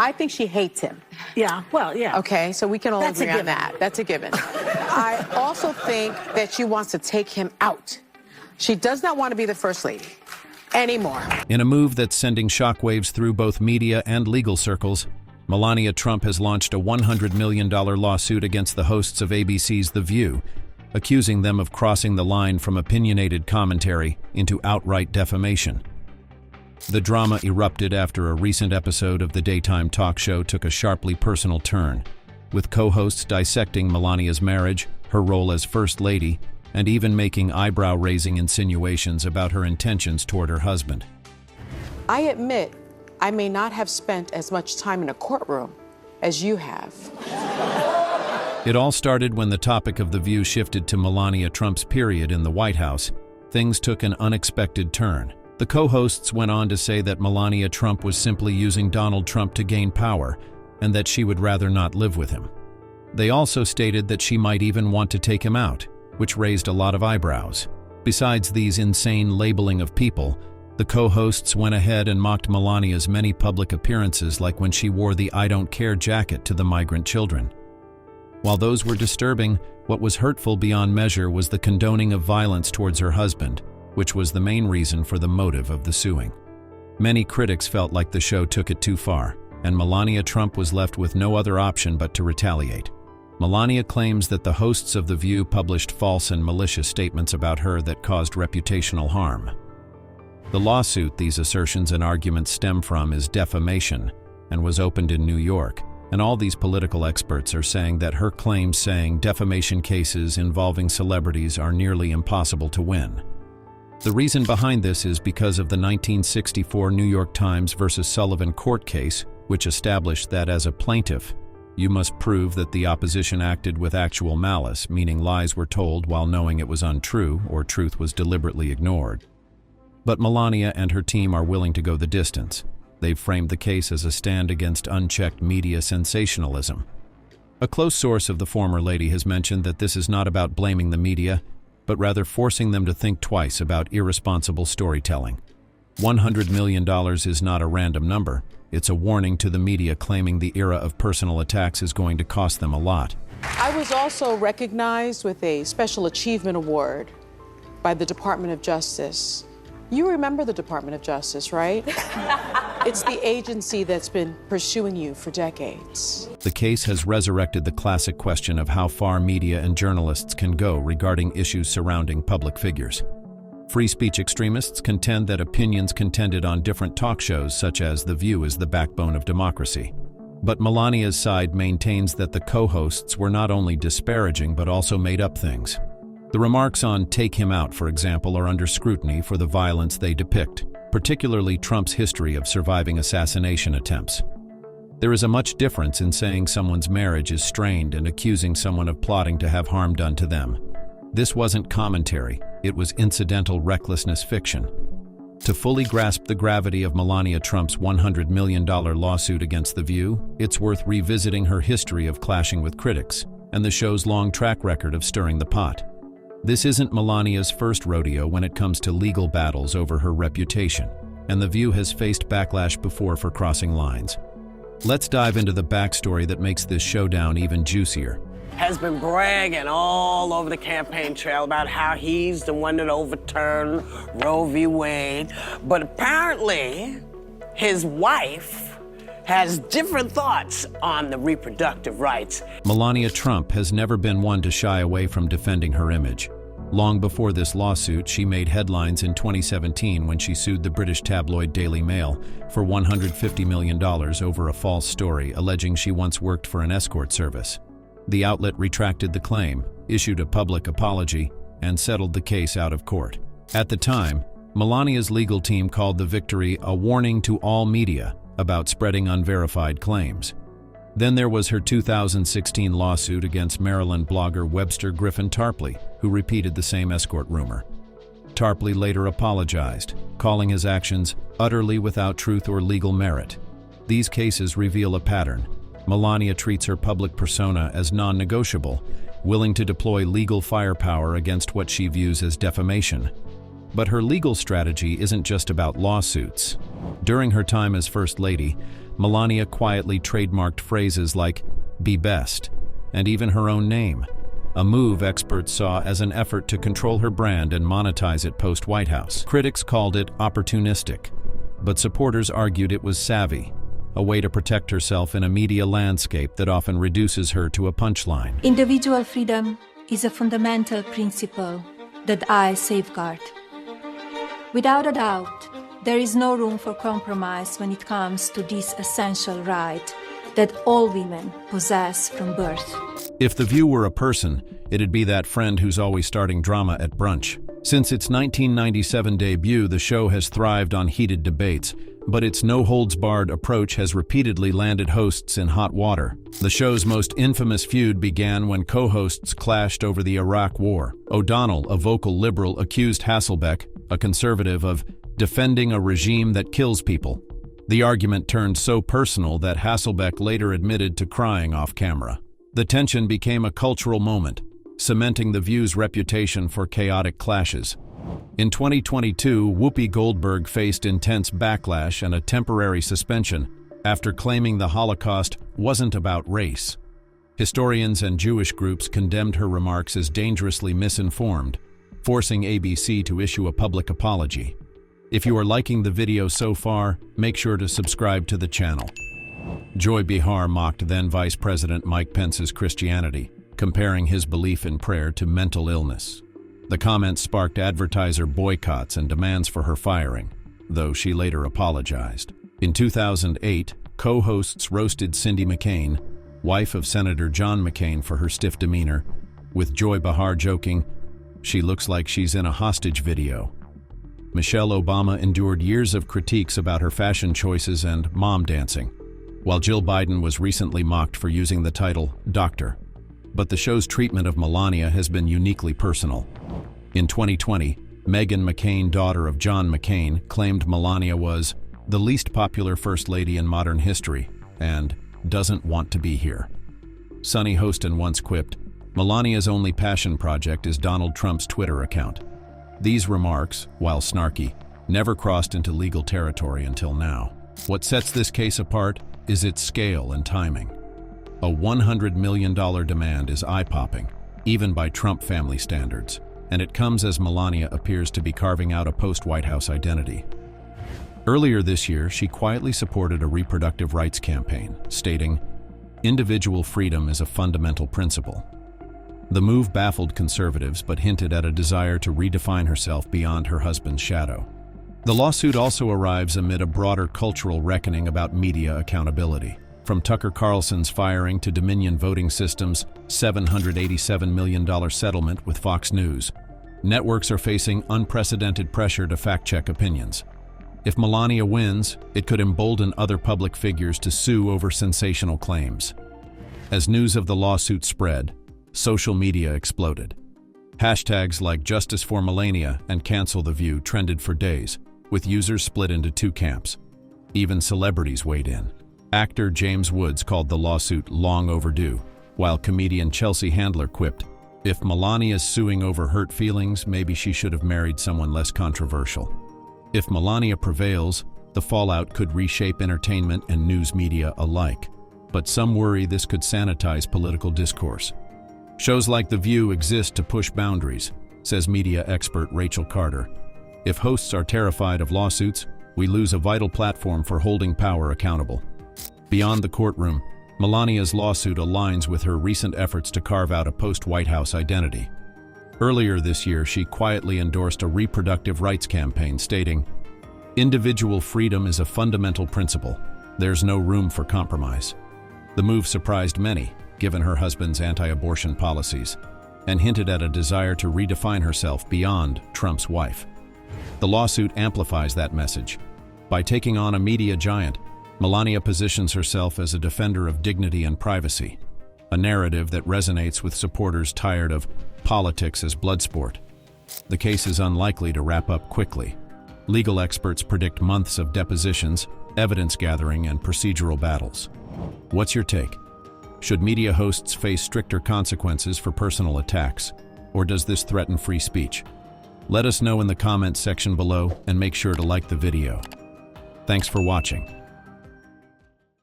I think she hates him. Yeah, well, yeah. Okay, so we can all That's agree a on that. That's a given. I also think that she wants to take him out. She does not want to be the first lady anymore. In a move that's sending shockwaves through both media and legal circles, Melania Trump has launched a $100 million lawsuit against the hosts of ABC's The View, accusing them of crossing the line from opinionated commentary into outright defamation. The drama erupted after a recent episode of the daytime talk show took a sharply personal turn, with co-hosts dissecting Melania's marriage, her role as First Lady, and even making eyebrow-raising insinuations about her intentions toward her husband. I admit I may not have spent as much time in a courtroom as you have. It all started when the topic of The View shifted to Melania Trump's period in the White House. Things took an unexpected turn. The co-hosts went on to say that Melania Trump was simply using Donald Trump to gain power, and that she would rather not live with him. They also stated that she might even want to take him out, which raised a lot of eyebrows. Besides these insane labeling of people, the co-hosts went ahead and mocked Melania's many public appearances, like when she wore the "I don't care" jacket to the migrant children. While those were disturbing, what was hurtful beyond measure was the condoning of violence towards her husband, which was the main reason for the motive of the suing. Many critics felt like the show took it too far, and Melania Trump was left with no other option but to retaliate. Melania claims that the hosts of The View published false and malicious statements about her that caused reputational harm. The lawsuit these assertions and arguments stem from is defamation and was opened in New York, and all these political experts are saying that her claims saying defamation cases involving celebrities are nearly impossible to win. The reason behind this is because of the 1964 New York Times versus Sullivan court case, which established that as a plaintiff, you must prove that the opposition acted with actual malice, meaning lies were told while knowing it was untrue or truth was deliberately ignored. But Melania and her team are willing to go the distance. They've framed the case as a stand against unchecked media sensationalism. A close source of the former lady has mentioned that this is not about blaming the media, but rather forcing them to think twice about irresponsible storytelling. $100 million is not a random number. It's a warning to the media claiming the era of personal attacks is going to cost them a lot. I was also recognized with a Special Achievement Award by the Department of Justice. You remember the Department of Justice, right? It's the agency that's been pursuing you for decades. The case has resurrected the classic question of how far media and journalists can go regarding issues surrounding public figures. Free speech extremists contend that opinions contended on different talk shows, such as The View, is the backbone of democracy. But Melania's side maintains that the co-hosts were not only disparaging but also made up things. The remarks on "take him out," for example, are under scrutiny for the violence they depict, particularly Trump's history of surviving assassination attempts. There is a much difference in saying someone's marriage is strained and accusing someone of plotting to have harm done to them. This wasn't commentary, it was incidental recklessness fiction. To fully grasp the gravity of Melania Trump's $100 million lawsuit against The View, it's worth revisiting her history of clashing with critics and the show's long track record of stirring the pot. This isn't Melania's first rodeo when it comes to legal battles over her reputation, and The View has faced backlash before for crossing lines. Let's dive into the backstory that makes this showdown even juicier. Has been bragging all over the campaign trail about how he's the one that overturned Roe v. Wade, but apparently his wife has different thoughts on the reproductive rights. Melania Trump has never been one to shy away from defending her image. Long before this lawsuit, she made headlines in 2017 when she sued the British tabloid Daily Mail for $150 million over a false story alleging she once worked for an escort service. The outlet retracted the claim, issued a public apology, and settled the case out of court. At the time, Melania's legal team called the victory a warning to all media about spreading unverified claims. Then there was her 2016 lawsuit against Maryland blogger Webster Griffin Tarpley, who repeated the same escort rumor. Tarpley later apologized, calling his actions utterly without truth or legal merit. These cases reveal a pattern. Melania treats her public persona as non-negotiable, willing to deploy legal firepower against what she views as defamation. But her legal strategy isn't just about lawsuits. During her time as First Lady, Melania quietly trademarked phrases like "be best" and even her own name, a move experts saw as an effort to control her brand and monetize it post-White House. Critics called it opportunistic, but supporters argued it was savvy, a way to protect herself in a media landscape that often reduces her to a punchline. Individual freedom is a fundamental principle that I safeguard. Without a doubt, there is no room for compromise when it comes to this essential right that all women possess from birth. If The View were a person, it'd be that friend who's always starting drama at brunch. Since its 1997 debut, the show has thrived on heated debates, but its no-holds-barred approach has repeatedly landed hosts in hot water. The show's most infamous feud began when co-hosts clashed over the Iraq War. O'Donnell, a vocal liberal, accused Hasselbeck, a conservative, of defending a regime that kills people. The argument turned so personal that Hasselbeck later admitted to crying off camera. The tension became a cultural moment, cementing The View's reputation for chaotic clashes. In 2022, Whoopi Goldberg faced intense backlash and a temporary suspension after claiming the Holocaust wasn't about race. Historians and Jewish groups condemned her remarks as dangerously misinformed, forcing ABC to issue a public apology. If you are liking the video so far, make sure to subscribe to the channel. Joy Behar mocked then Vice President Mike Pence's Christianity, comparing his belief in prayer to mental illness. The comments sparked advertiser boycotts and demands for her firing, though she later apologized. In 2008, co-hosts roasted Cindy McCain, wife of Senator John McCain, for her stiff demeanor, with Joy Behar joking, "She looks like she's in a hostage video." Michelle Obama endured years of critiques about her fashion choices and mom dancing, while Jill Biden was recently mocked for using the title Doctor. But the show's treatment of Melania has been uniquely personal. In 2020, Meghan McCain, daughter of John McCain, claimed Melania was the least popular first lady in modern history and doesn't want to be here. Sunny Hostin once quipped, "Melania's only passion project is Donald Trump's Twitter account." These remarks, while snarky, never crossed into legal territory until now. What sets this case apart is its scale and timing. A $100 million demand is eye-popping, even by Trump family standards, and it comes as Melania appears to be carving out a post-White House identity. Earlier this year, she quietly supported a reproductive rights campaign, stating, "Individual freedom is a fundamental principle." The move baffled conservatives but hinted at a desire to redefine herself beyond her husband's shadow. The lawsuit also arrives amid a broader cultural reckoning about media accountability. From Tucker Carlson's firing to Dominion Voting Systems' $787 million settlement with Fox News, networks are facing unprecedented pressure to fact-check opinions. If Melania wins, it could embolden other public figures to sue over sensational claims. As news of the lawsuit spread, social media exploded. Hashtags like Justice for Melania and Cancel the View trended for days, with users split into two camps. Even celebrities weighed in. Actor James Woods called the lawsuit long overdue, while comedian Chelsea Handler quipped, "If Melania's suing over hurt feelings, maybe she should have married someone less controversial." If Melania prevails, the fallout could reshape entertainment and news media alike, but some worry this could sanitize political discourse. Shows like The View exist to push boundaries, says media expert Rachel Carter. If hosts are terrified of lawsuits, we lose a vital platform for holding power accountable. Beyond the courtroom, Melania's lawsuit aligns with her recent efforts to carve out a post-White House identity. Earlier this year, she quietly endorsed a reproductive rights campaign stating, "Individual freedom is a fundamental principle. There's no room for compromise." The move surprised many, given her husband's anti-abortion policies, and hinted at a desire to redefine herself beyond Trump's wife. The lawsuit amplifies that message. By taking on a media giant, Melania positions herself as a defender of dignity and privacy, a narrative that resonates with supporters tired of politics as blood sport. The case is unlikely to wrap up quickly. Legal experts predict months of depositions, evidence gathering, and procedural battles. What's your take? Should media hosts face stricter consequences for personal attacks, or does this threaten free speech? Let us know in the comments section below and make sure to like the video. Thanks for watching.